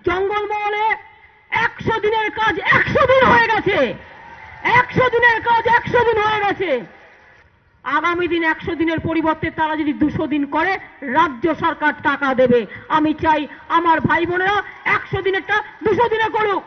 জঙ্গলমহলে 100 দিনের কাজ 100 দিন হয়ে গেছে, 100 দিনের কাজ 100 দিন হয়ে গেছে। আগামী দিন 100 দিনের পরিবর্তে তারা যদি 200 দিন করে রাজ্য সরকার টাকা দেবে। আমি চাই আমার ভাই বোনেরা 100 দিনেরটা 200 দিনে করুক।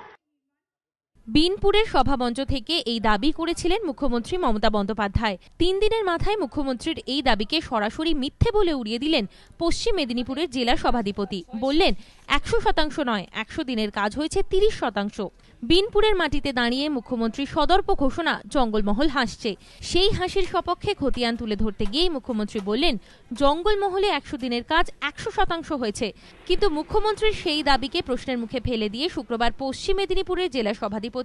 বিনপুরের সভামঞ্চ থেকে এই দাবি করেছিলেন মুখ্যমন্ত্রী মমতা বন্দ্যোপাধ্যায়। 3 দিনের মাথায় মুখ্যমন্ত্রীর এই দাবিকে সরাসরি মিথ্যে বলে উড়িয়ে দিলেন পশ্চিম মেদিনীপুরের জেলা সভাধিপতি। বললেন 100% নয়, 100 দিনের কাজ হয়েছে 30%। বিনপুরের মাটিতে দাঁড়িয়ে মুখ্যমন্ত্রী সদর্প ঘোষণা, জঙ্গলমহল হাসছে। সেই হাসির সপক্ষে খতিয়ান তুলে ধরতে গিয়েই মুখ্যমন্ত্রী বললেন জঙ্গলমহলে 100 দিনের কাজ 100% হয়েছে। কিন্তু মুখ্যমন্ত্রীর সেই দাবিকে প্রশ্নের মুখে ফেলে দিয়ে শুক্রবার পশ্চিম মেদিনীপুরের জেলা সভাধিপতি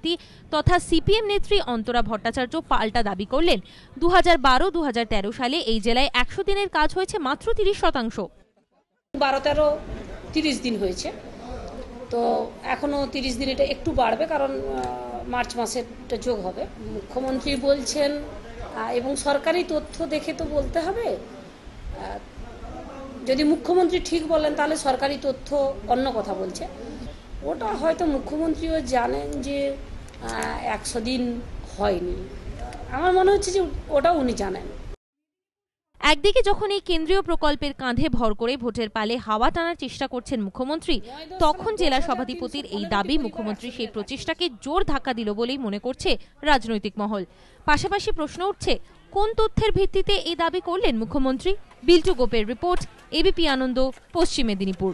তথা সিপিএম নেত্রী অন্তরা ভট্টাচার্য পাল্টা দাবি করলেন 2012-2013 সালে এই জেলায় 100 দিনের কাজ হয়েছে মাত্র 30%। 12-13-30 দিন হয়েছে, তো এখনো 30 দিন, এটা একটু বাড়বে কারণ মার্চ মাসেরটা যোগ হবে। মুখ্যমন্ত্রী বলছেন এবং সরকারি তথ্য দেখে তো বলতে হবে। যদি মুখ্যমন্ত্রী ঠিক বলেন তাহলে সরকারি তথ্য অন্য কথা বলছে। ওটা হয়তো মুখ্যমন্ত্রীও জানেন যে 100 দিন হয়নি। আমার মনে হচ্ছে যে ওটাও উনি জানেন। একদিকে যখন এই কেন্দ্রীয় প্রকল্পের কাঁধে ভর করে ভোটের পালে হাওয়া টানার চেষ্টা করছেন মুখ্যমন্ত্রী, তখন জেলা সভাধিপতির এই দাবি মুখ্যমন্ত্রী সেই প্রচেষ্টাকে জোর ধাক্কা দিল বলেই মনে করছে রাজনৈতিক মহল। পাশাপাশি প্রশ্ন উঠছে, কোন তথ্যের ভিত্তিতে এই দাবি করলেন মুখ্যমন্ত্রী? বিল্টু গোপের রিপোর্ট, এবিপি আনন্দ, পশ্চিম মেদিনীপুর।